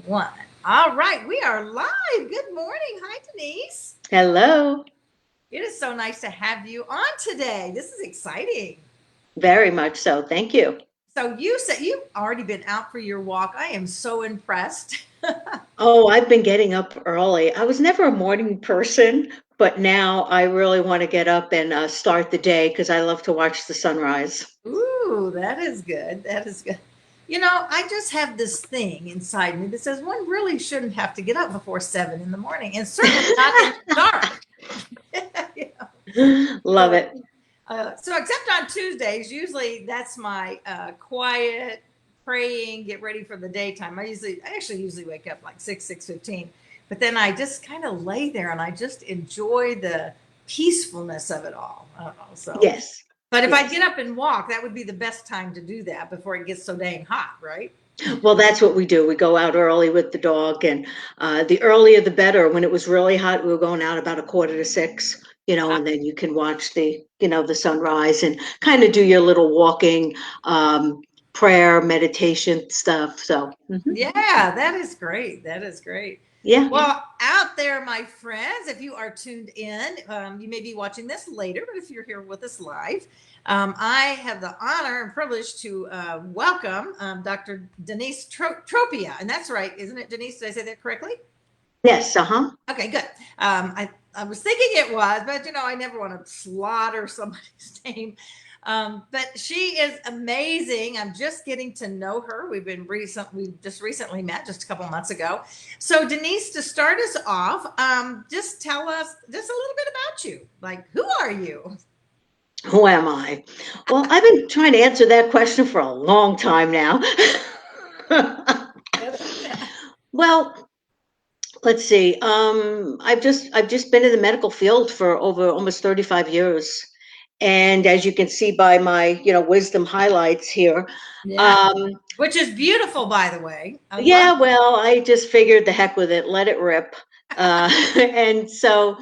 One. All right, we are live. Good morning. Hi, Denise. Hello. It is so nice to have you on today. This is exciting. Very much so. Thank you. So, you said you've already been out for your walk. I am so impressed. Oh, I've been getting up early. I was never a morning person, but now I really want to get up and start the day because I love to watch the sunrise. Ooh, that is good. That is good. You know, I just have this thing inside me that says one really shouldn't have to get up before 7 in the morning, and certainly not in the dark. You know, Love so it. so except on Tuesdays, usually that's my quiet praying, get ready for the daytime. I actually usually wake up like 6:15, but then I just kind of lay there and I just enjoy the peacefulness of it all. I don't know. So, Yes. but if I Yes. get up and walk, that would be the best time to do that before it gets so dang hot, right? Well, that's what we do. We go out early with the dog, and the earlier the better. When it was really hot, we were going out about a quarter to six, and then you can watch the sunrise and kind of do your little walking, prayer, meditation stuff. So, Yeah, that is great. That is great. yeah. Well, out there, my friends, if you are tuned in, you may be watching this later, but if you're here with us live, I have the honor and privilege to welcome Dr. Denise Tropea. And that's right, isn't it, Denise? Did I say that correctly? Yes. Uh-huh. Okay, good. I was thinking it was, but I never want to slaughter somebody's name. But she is amazing. I'm just getting to know her. We just recently met just a couple months ago. So Denise, to start us off, just tell us just a little bit about you. Like, who are you? Who am I? Well, I've been trying to answer that question for a long time now. Well, let's see. I've just been in the medical field for over almost 35 years. And as you can see by my, wisdom highlights here, Yeah, um, which is beautiful, by the way. I love. yeah, well, I just figured the heck with it, let it rip. And so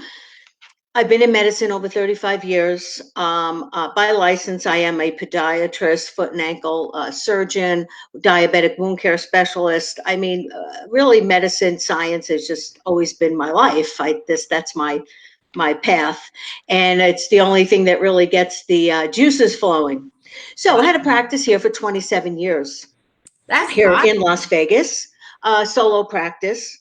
I've been in medicine over 35 years. By license, I am a podiatrist, foot and ankle surgeon, diabetic wound care specialist. I mean, really, medicine science has just always been my life. That's my path, and it's the only thing that really gets the juices flowing. So I had a practice here for 27 years That's here awesome. in Las Vegas, solo practice.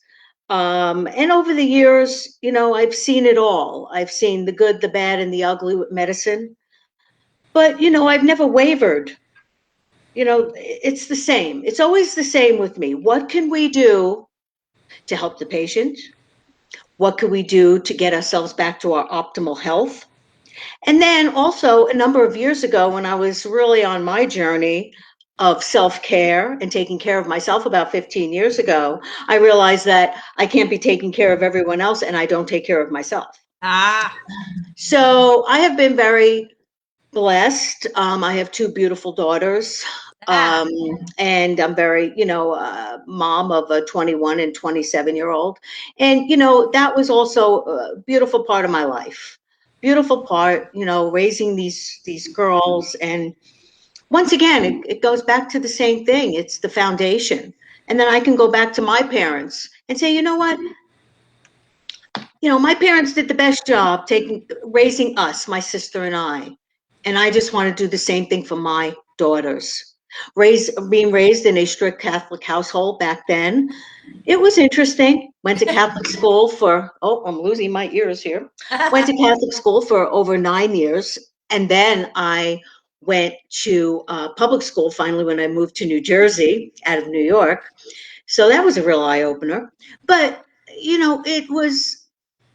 And over the years, I've seen it all. I've seen the good, the bad, and the ugly with medicine. But, I've never wavered. It's the same. It's always the same with me. What can we do to help the patient? What can we do to get ourselves back to our optimal health? And then also, a number of years ago, when I was really on my journey of self care and taking care of myself about 15 years ago, I realized that I can't be taking care of everyone else and I don't take care of myself. Ah, So I have been very blessed. I have two beautiful daughters. ah. Um, and I'm very, mom of a 21 and 27-year old. And, that was also a beautiful part of my life. Beautiful part, raising these girls. And once again, it goes back to the same thing. It's the foundation. And then I can go back to my parents and say, you know what? My parents did the best job raising us, my sister and I. And I just want to do the same thing for my daughters. Being raised in a strict Catholic household back then, it was interesting. Went to Catholic school I'm losing my ears here. Went to Catholic school for over 9 years. And then I went to public school finally when I moved to New Jersey out of New York. So that was a real eye opener. But,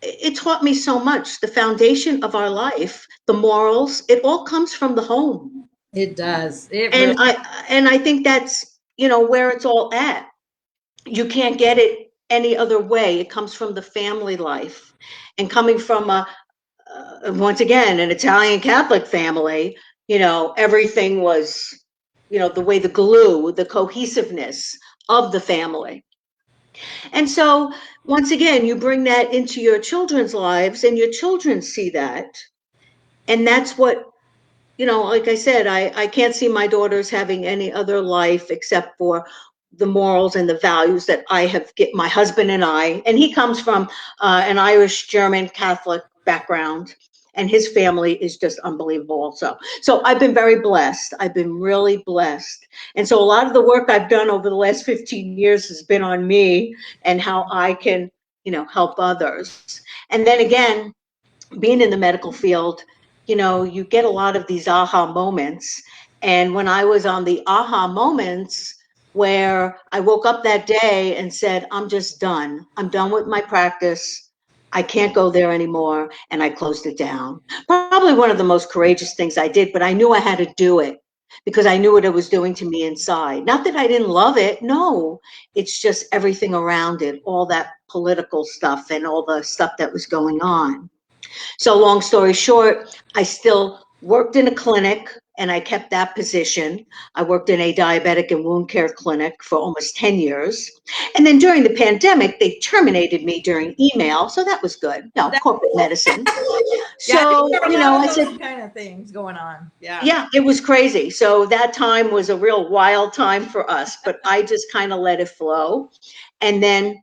it taught me so much. The foundation of our life, the morals, it all comes from the home. It does. It really. And I think that's, where it's all at. You can't get it any other way. It comes from the family life. And coming from once again, an Italian Catholic family, everything was, the way the glue, the cohesiveness of the family. And so, once again, you bring that into your children's lives, and your children see that. And that's what, like I said, I can't see my daughters having any other life except for the morals and the values that I have get my husband and he comes from an Irish German Catholic background, and his family is just unbelievable also. So I've been very blessed. I've been really blessed. And so a lot of the work I've done over the last 15 years has been on me and how I can, help others. And then again, being in the medical field, you get a lot of these aha moments. And when I was on the aha moments, where I woke up that day and said, I'm just done. I'm done with my practice. I can't go there anymore. And I closed it down. Probably one of the most courageous things I did, but I knew I had to do it because I knew what it was doing to me inside. Not that I didn't love it. No, it's just everything around it, all that political stuff and all the stuff that was going on. So long story short, I still worked in a clinic and I kept that position. I worked in a diabetic and wound care clinic for almost 10 years. And then during the pandemic, they terminated me during email. So that was good. No, corporate medicine. Yeah, I think So, there are a lot I of said, those kind of things going on. Yeah. yeah, it was crazy. So that time was a real wild time for us, but I just kind of let it flow. And then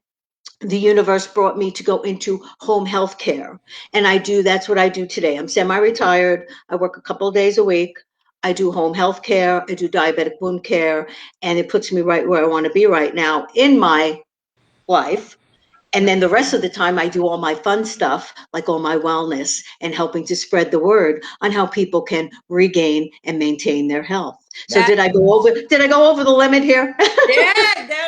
the universe brought me to go into home health care. And that's what I do today. I'm semi-retired. I work a couple of days a week. I do home health care. I do diabetic wound care. And it puts me right where I want to be right now in my life. And then the rest of the time, I do all my fun stuff, like all my wellness and helping to spread the word on how people can regain and maintain their health. So That did I go over the limit here? Yeah,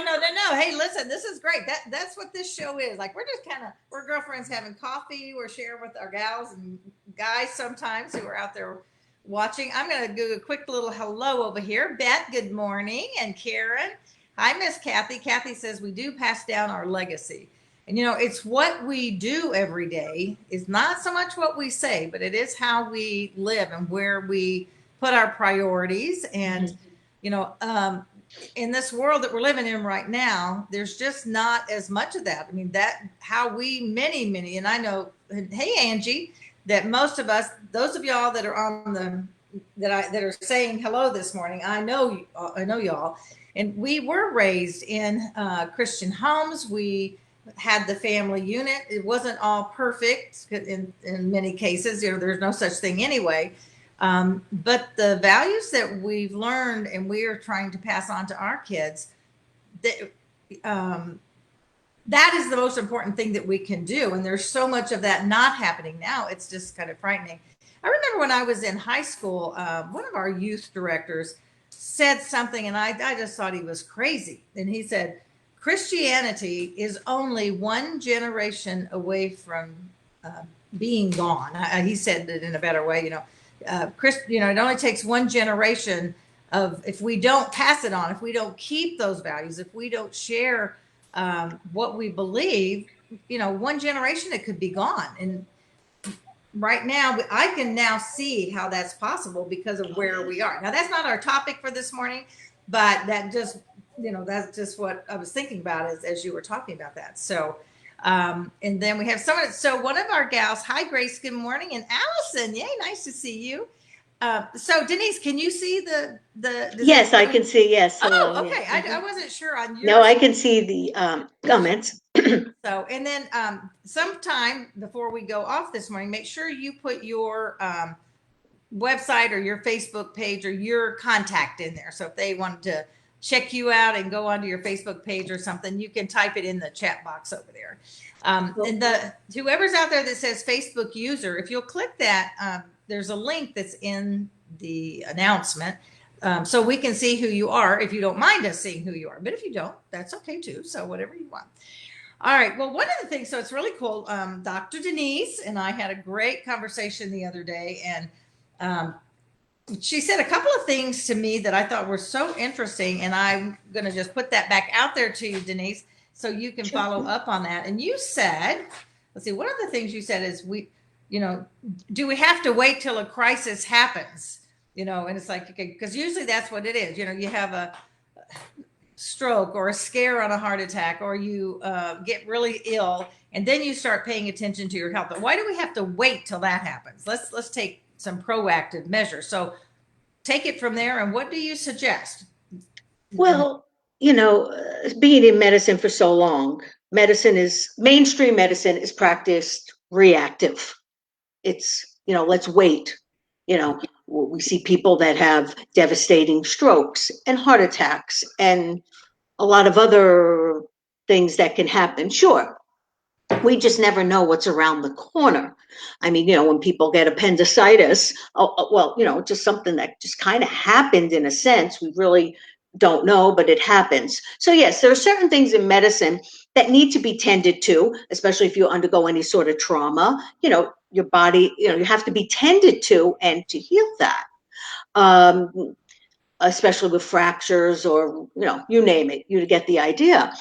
no. Hey, listen, this is great. That's what this show is. Like we're girlfriends having coffee. We're sharing with our gals and guys sometimes who are out there watching. I'm gonna do a quick little hello over here. Beth, good morning, and Karen. Hi, Miss Kathy. Kathy says we do pass down our legacy. And it's what we do every day is not so much what we say, but it is how we live and where we put our priorities. And you know, in this world that we're living in right now, there's just not as much of that. I mean, that how we many, and I know, hey Angie, that most of us, those of y'all that are on the that are saying hello this morning, I know y'all, and we were raised in Christian homes. We had the family unit. It wasn't all perfect in many cases. There's no such thing anyway. But the values that we've learned and we are trying to pass on to our kids, that, that is the most important thing that we can do. And there's so much of that not happening now. It's just kind of frightening. I remember when I was in high school, one of our youth directors said something, and I just thought he was crazy. And he said, Christianity is only one generation away from being gone. He said it in a better way, it only takes one generation of, if we don't pass it on, if we don't keep those values, if we don't share what we believe, one generation, it could be gone. And right now, I can now see how that's possible because of where we are. Now, that's not our topic for this morning, but that just, that's just what I was thinking about as you were talking about that. So, and then we have someone. So one of our gals, hi Grace, good morning, and Allison, yay, nice to see you. So Denise, can you see the Yes, I can see. Yes. Oh, Hello. okay. Yeah. I wasn't sure on yours. No, I can see the comments. So, and then sometime before we go off this morning, make sure you put your website or your Facebook page or your contact in there. So if they wanted to check you out and go onto your Facebook page or something, you can type it in the chat box over there. And whoever's out there that says Facebook user, if you'll click that, there's a link that's in the announcement. So we can see who you are if you don't mind us seeing who you are. But if you don't, that's okay too. So whatever you want. All right. Well, one of the things, so it's really cool. Dr. Denise and I had a great conversation the other day, and she said a couple of things to me that I thought were so interesting. And I'm going to just put that back out there to you, Denise, so you can follow up on that. And you said, let's see, one of the things you said is do we have to wait till a crisis happens? And it's like, okay, because usually that's what it is. You have a stroke or a scare on a heart attack, or you get really ill, and then you start paying attention to your health. But why do we have to wait till that happens? Let's take some proactive measures. So take it from there. And what do you suggest? Well, being in medicine for so long, mainstream medicine is practiced reactive. It's, let's wait. We see people that have devastating strokes and heart attacks and a lot of other things that can happen. Sure, we just never know what's around the corner. I mean, when people get appendicitis, well, just something that just kind of happened in a sense. We really don't know, but it happens. So yes, there are certain things in medicine that need to be tended to, especially if you undergo any sort of trauma. Your body, you have to be tended to and to heal that. Especially with fractures or, you name it, you get the idea.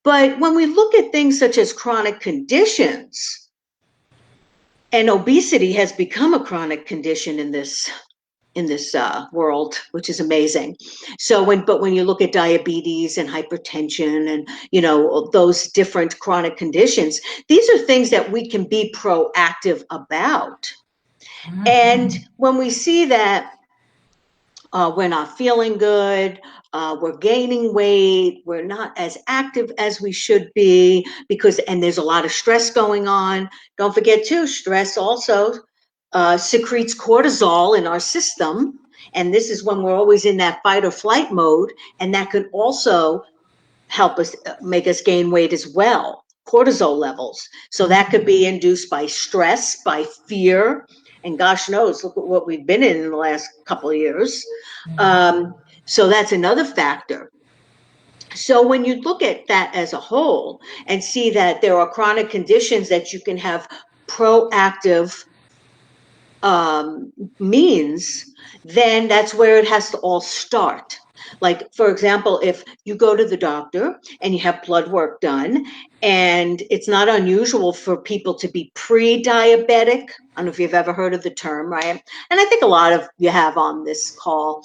But when we look at things such as chronic conditions, and obesity has become a chronic condition in this world, which is amazing. So when you look at diabetes and hypertension and those different chronic conditions, these are things that we can be proactive about. And when we see that we're not feeling good, we're gaining weight, we're not as active as we should be and there's a lot of stress going on. Don't forget too, stress also secretes cortisol in our system. And this is when we're always in that fight or flight mode. And that can also help us make us gain weight as well, cortisol levels. So that could be induced by stress, by fear, and gosh knows, look at what we've been in the last couple of years. So that's another factor. So when you look at that as a whole and see that there are chronic conditions that you can have proactive means, then that's where it has to all start. Like, for example, if you go to the doctor and you have blood work done, and it's not unusual for people to be pre-diabetic. I don't know if you've ever heard of the term, right? And I think a lot of you have on this call.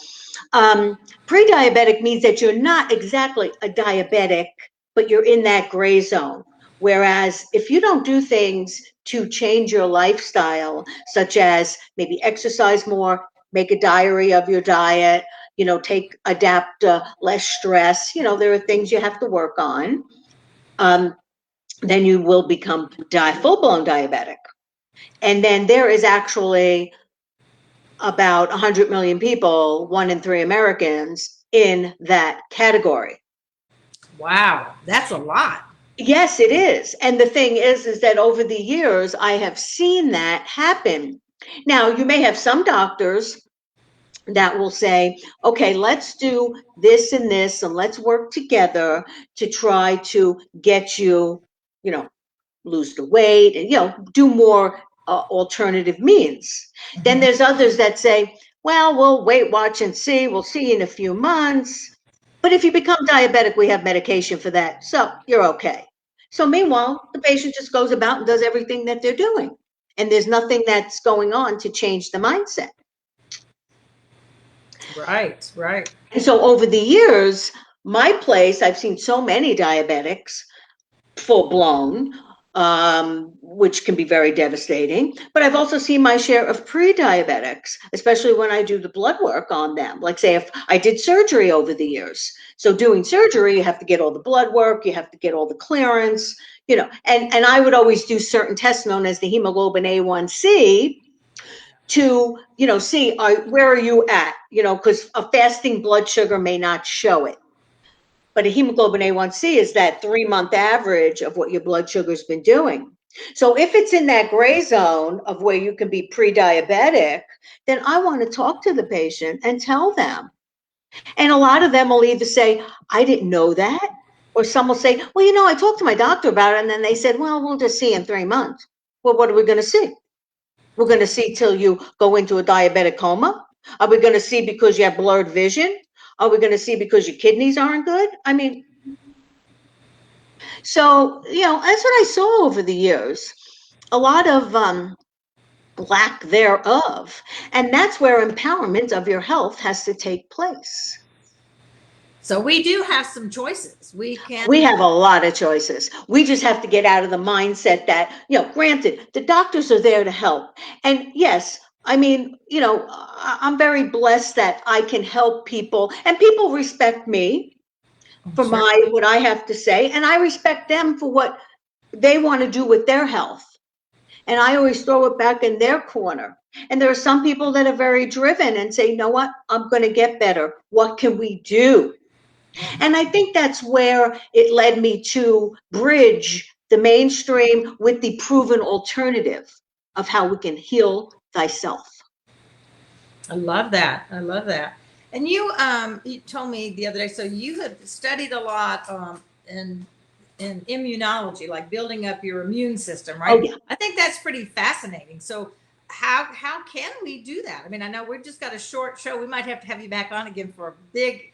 Pre-diabetic means that you're not exactly a diabetic, but you're in that gray zone. Whereas if you don't do things to change your lifestyle, such as maybe exercise more, make a diary of your diet, adapt less stress, there are things you have to work on, then you will become full-blown diabetic. And then there is actually about 100 million people, 1 in 3 Americans, in that category. Wow, that's a lot. Yes, it is. And the thing is that over the years, I have seen that happen. Now, you may have some doctors that will say, okay, let's do this and this, and let's work together to try to get you, lose the weight and, do more alternative means. Then there's others that say, well, we'll wait, watch, and see. We'll see you in a few months. But if you become diabetic, we have medication for that. So you're okay. So meanwhile, the patient just goes about and does everything that they're doing. And there's nothing that's going on to change the mindset. Right, right. And so over the years, my place, I've seen so many diabetics, full blown, which can be very devastating. But I've also seen my share of pre-diabetics, especially when I do the blood work on them. Like, say, if I did surgery over the years. So doing surgery, you have to get all the blood work, you have to get all the clearance, and I would always do certain tests known as the hemoglobin A1C to, see where are you at, because a fasting blood sugar may not show it. But a hemoglobin A1C is that 3-month average of what your blood sugar's been doing. So if it's in that gray zone of where you can be pre-diabetic, then I want to talk to the patient and tell them. And a lot of them will either say, I didn't know that. Or some will say, well, I talked to my doctor about it. And then they said, well, we'll just see in 3 months. Well, what are we going to see? We're going to see till you go into a diabetic coma? Are we going to see because you have blurred vision? Are we going to see because your kidneys aren't good? I mean, so, that's what I saw over the years. A lot of lack thereof. And that's where empowerment of your health has to take place. So we do have some choices. We have a lot of choices. We just have to get out of the mindset that, granted, the doctors are there to help. And yes, I mean, I'm very blessed that I can help people and people respect me. I'm for sure. my what I have to say, and I respect them for what they want to do with their health. And I always throw it back in their corner. And there are some people that are very driven and say, you know what, I'm going to get better. What can we do? And I think that's where it led me to bridge the mainstream with the proven alternative of how we can heal thyself. I love that. I love that. And you told me the other day, so you had studied a lot in immunology, like building up your immune system, Oh, right? yeah. I think that's pretty fascinating. So how can we do that? I mean, I know we've just got a short show. We might have to have you back on again for a big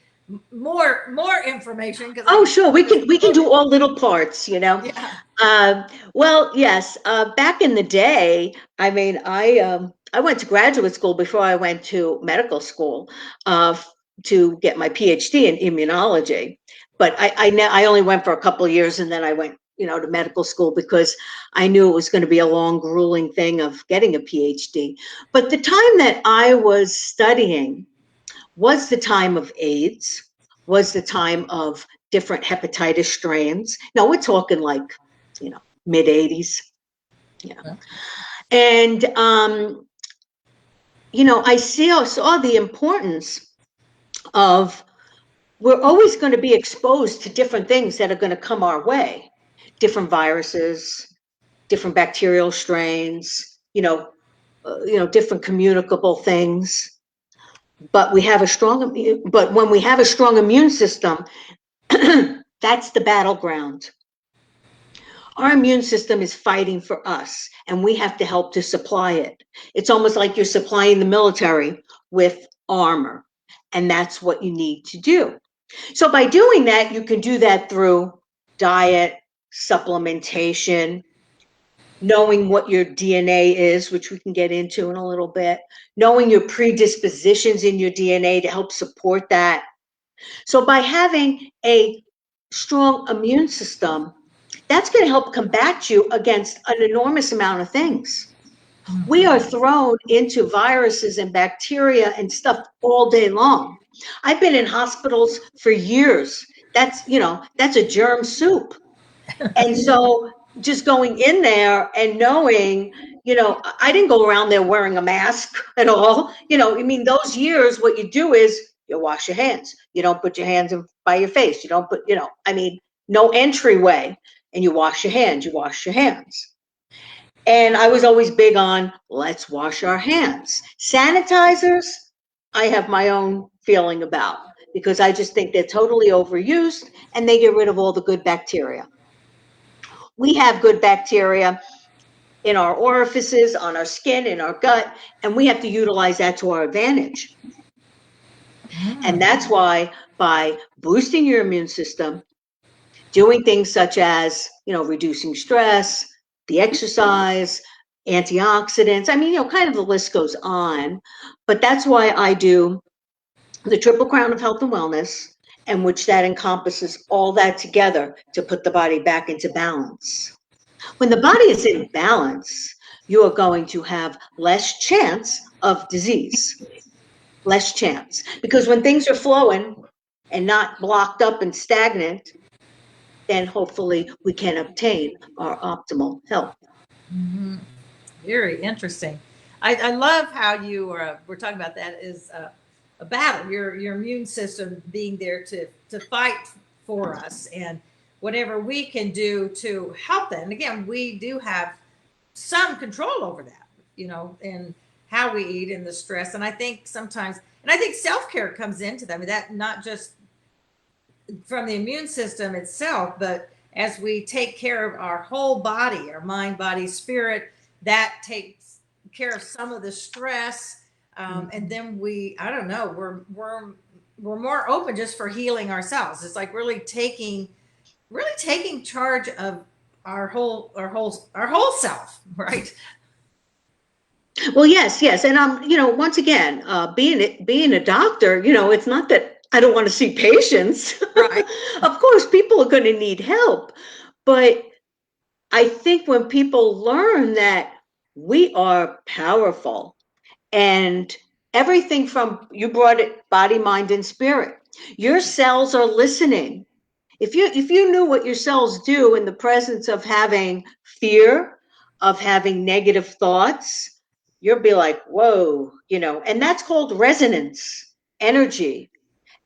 more information because I Oh, can sure. We can just do all little parts, you know. yeah. Well, yes. Back in the day, I mean, I went to graduate school before I went to medical school to get my PhD in immunology. But I only went for a couple of years, and then I went, to medical school because I knew it was going to be a long, grueling thing of getting a PhD. But the time that I was studying was the time of AIDS, was the time of different hepatitis strains. Now we're talking like, mid 80s. Yeah. And, I saw the importance of we're always going to be exposed to different things that are going to come our way, different viruses, different bacterial strains, different communicable things. But when we have a strong immune system, that's the battleground. Our immune system is fighting for us, and we have to help to supply it. It's almost like you're supplying the military with armor, and that's what you need to do. So by doing that, you can do that through diet, supplementation, knowing what your DNA is, which we can get into in a little bit, knowing your predispositions in your DNA to help support that. So by having a strong immune system, that's going to help combat you against an enormous amount of things. We are thrown into viruses and bacteria and stuff all day long. I've been in hospitals for years. That's a germ soup. And so just going in there and knowing, I didn't go around there wearing a mask at all. I mean, those years, what you do is you wash your hands. You don't put your hands in by your face. You don't put, I mean, no entryway. And you wash your hands, you wash your hands. And I was always big on let's wash our hands. Sanitizers, I have my own feeling about because I just think they're totally overused and they get rid of all the good bacteria. We have good bacteria in our orifices, on our skin, in our gut, and we have to utilize that to our advantage. And that's why by boosting your immune system, doing things such as, reducing stress, the exercise, antioxidants, I mean, kind of the list goes on, but that's why I do the Triple Crown of Health and Wellness, and which that encompasses all that together to put the body back into balance. When the body is in balance, you are going to have less chance of disease, less chance. Because when things are flowing and not blocked up and stagnant, then hopefully we can obtain our optimal health. Very interesting. I love how you were talking about that is a battle. Your immune system being there to fight for us, and whatever we can do to help that. And again, we do have some control over that, and how we eat and the stress. And I think sometimes, and I think self care comes into that. I mean, that not just from the immune system itself, but as we take care of our whole body, our mind, body, spirit, that takes care of some of the stress. And then I don't know, we're more open just for healing ourselves. It's like really taking charge of our whole self, right? Well, yes, yes. And once again, being a doctor, it's not that I don't want to see patients. Right. Of course, people are going to need help. But I think when people learn that we are powerful and everything from you brought it body, mind, and spirit, your cells are listening. If you knew what your cells do in the presence of having fear, of having negative thoughts, you'll be like, whoa, and that's called resonance energy.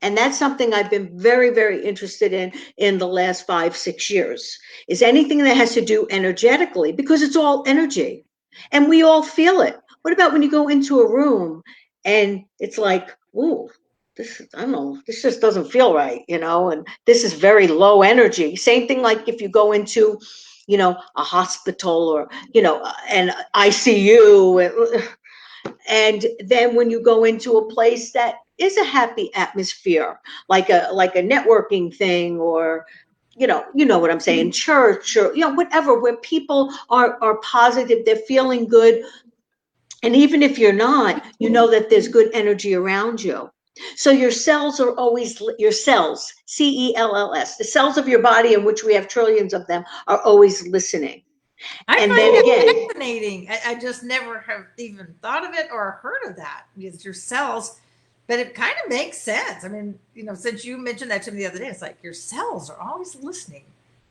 And that's something I've been very, very interested in the last 5, 6 years, is anything that has to do energetically, because it's all energy and we all feel it. What about when you go into a room and it's like, ooh, I don't know, this just doesn't feel right, and this is very low energy. Same thing like if you go into, a hospital or, an ICU. And then when you go into a place that is a happy atmosphere, like a networking thing, or you know what I'm saying, church, or whatever, where people are positive, they're feeling good, and even if you're not, you know that there's good energy around you. So your cells are always, your cells, cells, the cells of your body, in which we have trillions of them, are always listening. I And find then that again, fascinating. I just never have even thought of it or heard of that. It's your cells, but it kind of makes sense. I mean, since you mentioned that to me the other day, it's like your cells are always listening.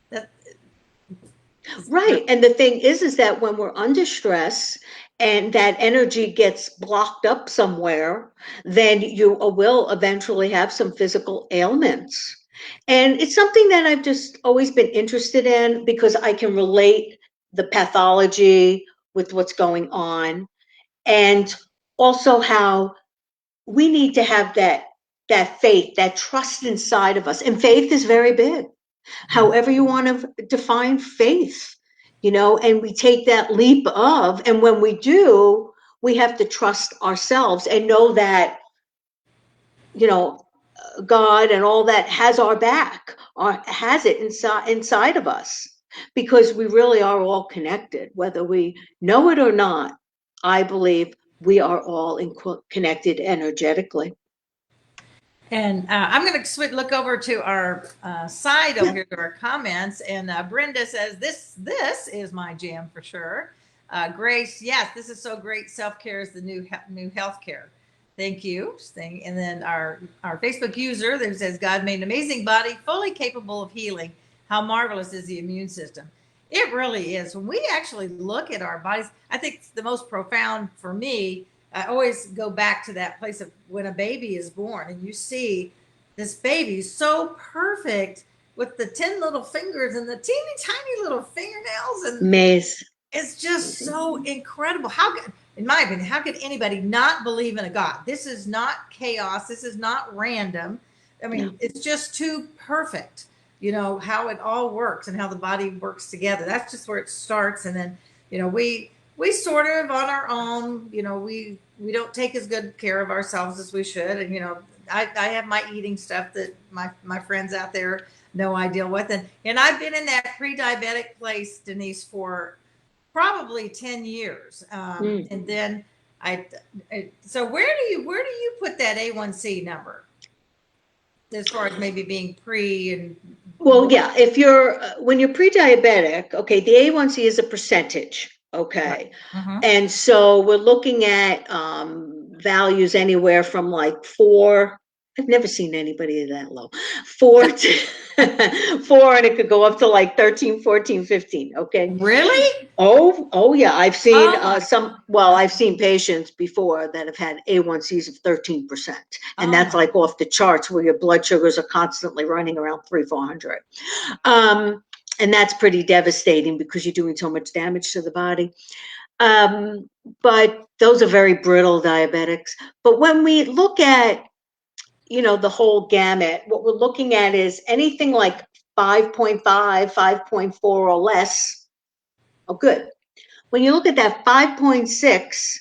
That right. And the thing is that when we're under stress and that energy gets blocked up somewhere, then you will eventually have some physical ailments. And it's something that I've just always been interested in, because I can relate the pathology with what's going on, and also how we need to have that faith, that trust inside of us. And faith is very big, however you want to define faith, and we take that leap of, and when we do, we have to trust ourselves and know that, you know, God and all that has our back, or has it inside of us, because we really are all connected, whether we know it or not. I believe we are all connected energetically. And I'm going to look over to our side over Yeah. here to our comments. And Brenda says, "This is my jam for sure." Grace, yes, this is so great. Self care is the new health care. Thank you. And then our Facebook user that says, "God made an amazing body, fully capable of healing. How marvelous is the immune system?" It really is. When we actually look at our bodies, I think the most profound for me, I always go back to that place of when a baby is born and you see this baby so perfect with the 10 little fingers and the teeny tiny little fingernails. And Maze. it's just so incredible. How could, in my opinion, how could anybody not believe in a God? This is not chaos. This is not random. I No. mean, it's just too perfect, how it all works and how the body works together. That's just where it starts. And then, we sort of on our own, we don't take as good care of ourselves as we should. And, I have my eating stuff that my friends out there know I deal with. And I've been in that pre-diabetic place, Denise, for probably 10 years. And then so where do you put that A1C number as far as maybe being pre and Well, yeah, if you're when you're pre-diabetic, okay, the A1C is a percentage, right. okay, Mm-hmm. and so we're looking at values anywhere from like 4. I've never seen anybody that low. 4 to 4, and it could go up to like 13, 14, 15. Okay. Really? Oh yeah, I've seen Oh my I've seen patients before that have had A1Cs of 13%, and oh that's my like off the charts, where your blood sugars are constantly running around 300, 400. And that's pretty devastating, because you're doing so much damage to the body. But those are very brittle diabetics. But when we look at, the whole gamut, what we're looking at is anything like 5.5, 5.4 or less. Oh, good. When you look at that 5.6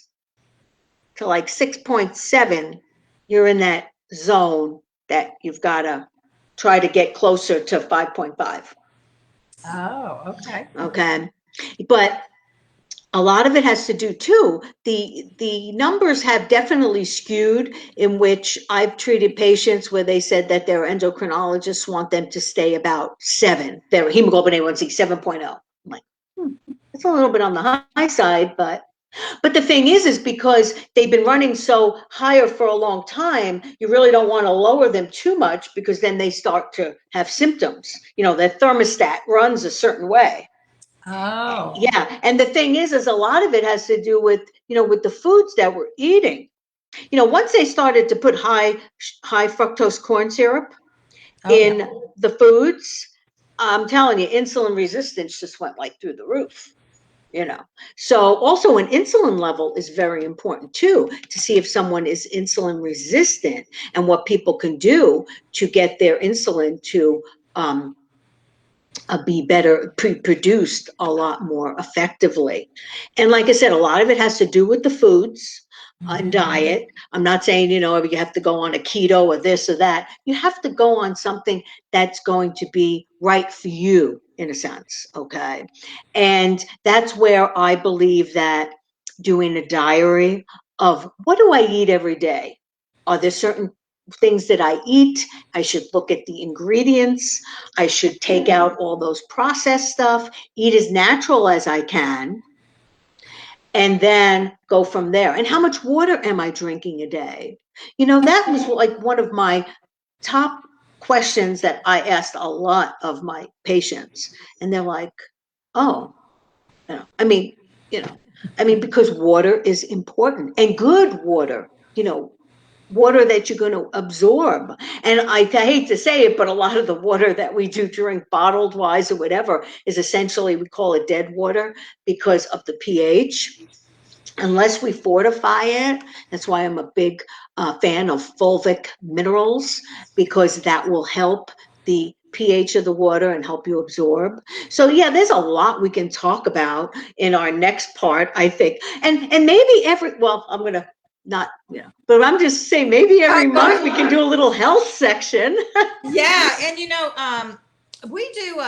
to like 6.7, you're in that zone that you've got to try to get closer to 5.5. oh okay. Okay. But a lot of it has to do too. The numbers have definitely skewed, in which I've treated patients where they said that their endocrinologists want them to stay about 7, their hemoglobin A1C 7.0. I'm like, that's a little bit on the high side, but But the thing is because they've been running so higher for a long time, you really don't want to lower them too much because then they start to have symptoms. You know, their thermostat runs a certain way. Oh. Yeah. And the thing is a lot of it has to do with, you know, with the foods that we're eating. You know, once they started to put high fructose corn syrup Oh yeah. in the foods, I'm telling you, insulin resistance just went like through the roof. You know, so also an insulin level is very important too, to see if someone is insulin resistant and what people can do to get their insulin to be better produced a lot more effectively. And like I said, a lot of it has to do with the foods and diet. I'm not saying, you know, you have to go on a keto or this or that. You have to go on something that's going to be right for you in a sense. Okay. And that's where I believe that doing a diary of what do I eat every day? Are there certain things that I eat? I should look at the ingredients. I should take out all those processed stuff, eat as natural as I can, and then go from there. And how much water am I drinking a day? You know, that was like one of my top questions that I asked a lot of my patients. And they're like, oh, you know, because water is important and good water, you know, water that you're going to absorb. And I hate to say it, but a lot of the water that we do drink, bottled wise or whatever, is essentially, we call it dead water because of the pH. Unless we fortify it, that's why I'm a big fan of fulvic minerals, because that will help the pH of the water and help you absorb. So yeah, there's a lot we can talk about in our next part, I think. And maybe I'm gonna not, you know, but I'm just saying maybe Oh, every go month we ahead. can do a little health section. Yeah, and you know, we do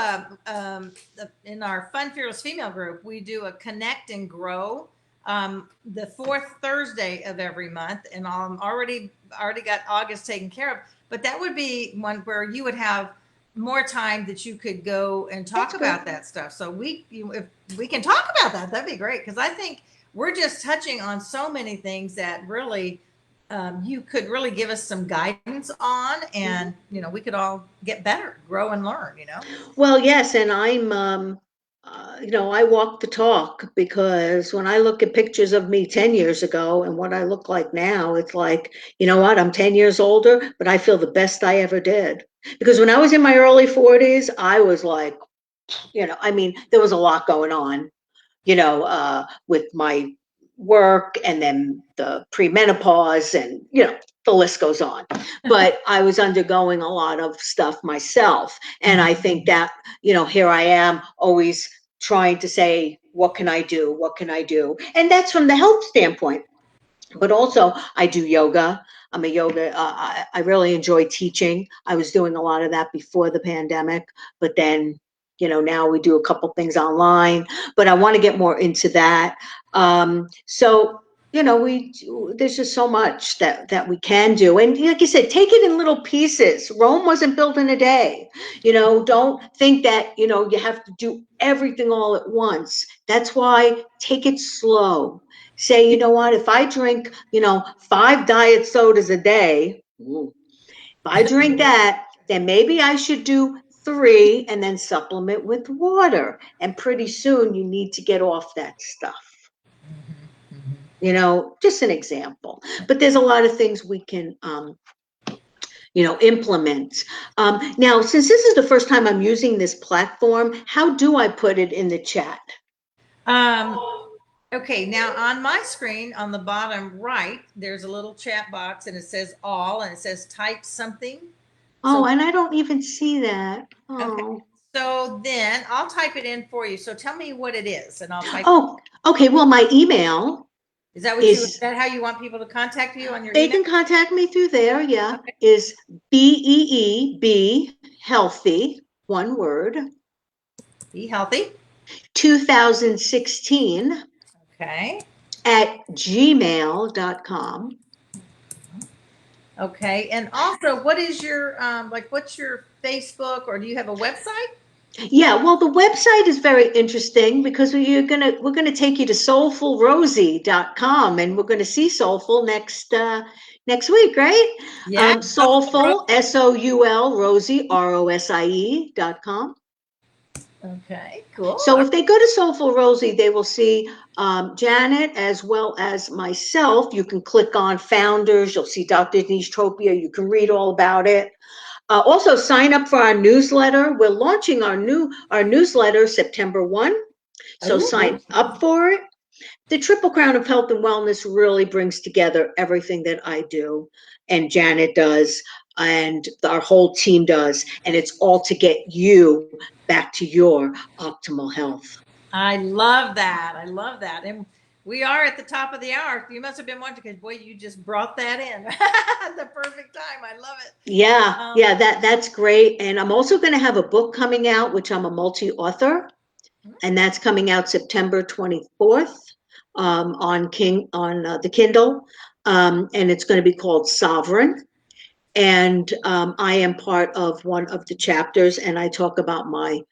in our Fun Fearless Female group, we do a Connect and Grow the fourth Thursday of every month, and already got August taken care of. But that would be one where you would have more time that you could go and talk That's good. about that stuff. So if we can talk about that, that'd be great, because I think we're just touching on so many things that really you could really give us some guidance on, and you know, we could all get better, grow and learn, you know. Well, yes, and I'm, you know, I walk the talk, because when I look at pictures of me 10 years ago and what I look like now, it's like, you know what, I'm 10 years older, but I feel the best I ever did. Because when I was in my early 40s, I was like, you know, I mean, there was a lot going on, you know, with my work and then the premenopause and, you know, the list goes on. But I was undergoing a lot of stuff myself. And I think that, you know, here I am always trying to say, what can I do? What can I do? And that's from the health standpoint. But also, I do yoga. I'm a yoga. I really enjoy teaching. I was doing a lot of that before the pandemic, but then, you know, now we do a couple things online. But I want to get more into that. So, you know, there's just so much that we can do. And like you said, take it in little pieces. Rome wasn't built in a day. You know, don't think that, you know, you have to do everything all at once. That's why take it slow. Say, you know what, if I drink, you know, 5 diet sodas a day, if I drink that, then maybe I should do 3 and then supplement with water. And pretty soon you need to get off that stuff. You know, just an example. But there's a lot of things we can, you know, implement. Now, since this is the first time I'm using this platform, how do I put it in the chat? um okay, now on my screen on the bottom right, there's a little chat box, and it says all, and it says type something. Oh, So and I don't even see that. okay, Oh. so then I'll type it in for you. So tell me what it is, and I'll type. Oh, okay. Well, my email Is is, that how you want people to contact you on your they email? can contact me through there. Yeah. Okay. Is BEEB, healthy, one word, Be healthy. 2016 Okay. at gmail.com. Okay. And also, what is your like? What's your Facebook, or do you have a website? Yeah, well, the website is very interesting because we're gonna take you to soulfulrosie.com, and we're gonna see Soulful next week, right? Yeah. Soulful, Soul, Rosie, ROSIE.com. Okay, cool. So if they go to Soulful Rosie, they will see Janet as well as myself. You can click on founders. You'll see Dr. Denise Tropea. You can read all about it. Also, sign up for our newsletter. We're launching our newsletter September 1. So Ooh. sign up for it. The Triple Crown of Health and Wellness really brings together everything that I do and Janet does and our whole team does. And it's all to get you back to your optimal health. I love that. I love that. And we are at the top of the hour. You must have been wondering because boy, you just brought that in at the perfect time. I love it. Yeah, that's great. And I'm also going to have a book coming out, which I'm a multi-author, and that's coming out September 24th on the Kindle, and it's going to be called Sovereign. And I am part of one of the chapters, and I talk about my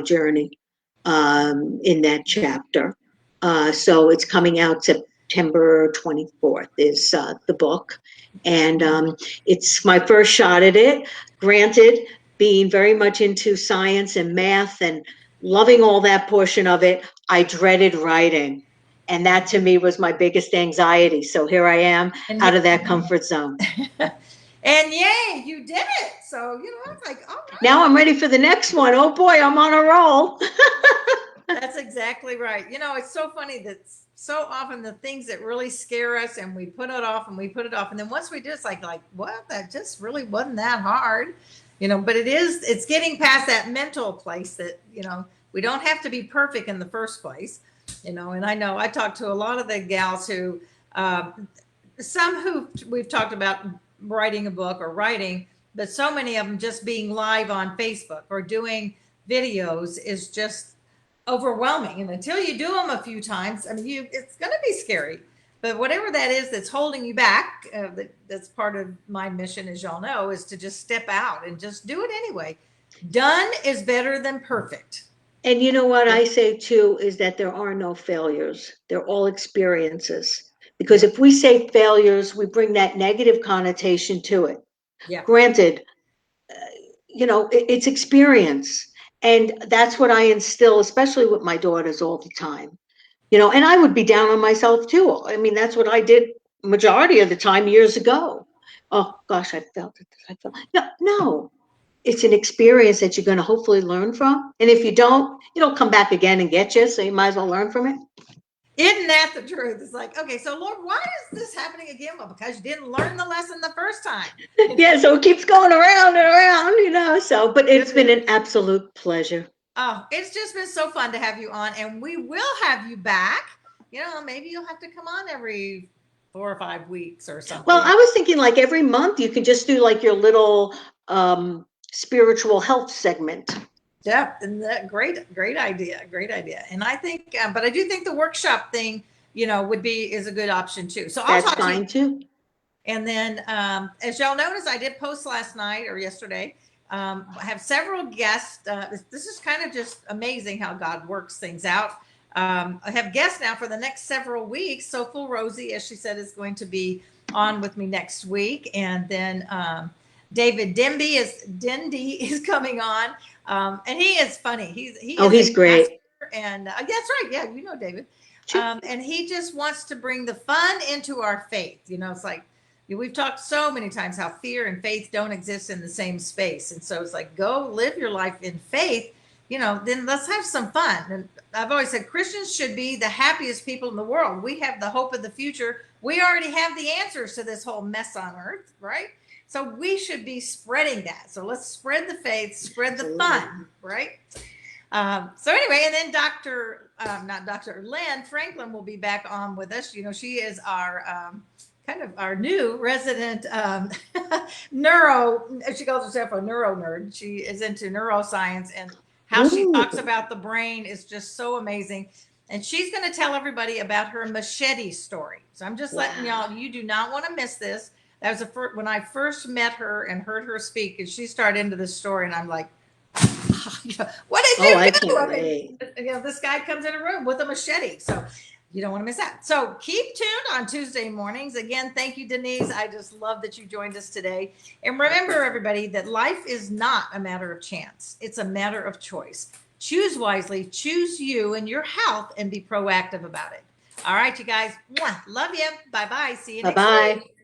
journey in that chapter. So it's coming out September 24th is the book, and it's my first shot at it. Granted, being very much into science and math and loving all that portion of it, I dreaded writing. And that to me was my biggest anxiety. So here I am And out of that comfort zone. and yay, you did it. So, it's like, all right. Now I'm ready for the next one. Oh boy, I'm on a roll. That's exactly right. It's so funny that so often the things that really scare us and we put it off and we put it off. And then once we do, it's like, what? That just really wasn't that hard. But it's getting past that mental place that, we don't have to be perfect in the first place. And I know I talked to a lot of the gals who, some who we've talked about writing a book or writing, but so many of them just being live on Facebook or doing videos is just overwhelming. And until you do them a few times, I mean, it's going to be scary. But whatever that is that's holding you back, that's part of my mission, as y'all know, is to just step out and just do it anyway. Done is better than perfect. And you know what I say too is that there are no failures. They're all experiences. Because if we say failures, we bring that negative connotation to it. Yeah. Granted, it's experience. And that's what I instill, especially with my daughters all the time. And I would be down on myself too. I mean, that's what I did majority of the time years ago. Oh gosh, I felt it. I felt no. It's an experience that you're going to hopefully learn from. And if you don't, it'll come back again and get you. So you might as well learn from it. Isn't that the truth? It's like, okay, so Lord, why is this happening again? Well, because you didn't learn the lesson the first time. Yeah, so it keeps going around and around. So, but it's been an absolute pleasure. Oh, it's just been so fun to have you on, and we will have you back. Maybe you'll have to come on every 4 or 5 weeks or something. Well, I was thinking like every month you could just do like your little spiritual health segment. Yeah, and great idea, And I think, but I do think the workshop thing, is a good option too. So I'll That's fine too. And then, as y'all noticed, I did post last night or yesterday. I have several guests. This is kind of just amazing how God works things out. I have guests now for the next several weeks. Soulful Rosie, as she said, is going to be on with me next week, and then David Denby is coming on, and he is funny. He's great. And that's right. Yeah, David. And he just wants to bring the fun into our faith. It's like we've talked so many times how fear and faith don't exist in the same space, and so it's like go live your life in faith. Then let's have some fun. And I've always said Christians should be the happiest people in the world. We have the hope of the future. We already have the answers to this whole mess on earth, right? So we should be spreading that. So let's spread the faith, spread the fun, right? So anyway, and then not Dr. Lynn Franklin will be back on with us. She is our kind of our new resident she calls herself a neuro nerd. She is into neuroscience, and how she talks about the brain is just so amazing. And she's going to tell everybody about her machete story. So I'm just letting y'all, you do not want to miss this. That was when I first met her and heard her speak, and she started into this story, and I'm like, What did Oh, you I do? can't I mean, wait. this guy comes in a room with a machete. So you don't want to miss that. So keep tuned on Tuesday mornings. Again, thank you, Denise. I just love that you joined us today. And remember, everybody, that life is not a matter of chance. It's a matter of choice. Choose wisely, choose you and your health, and be proactive about it. All right, you guys. Mwah. Love you. Bye-bye. See you next Bye-bye. week.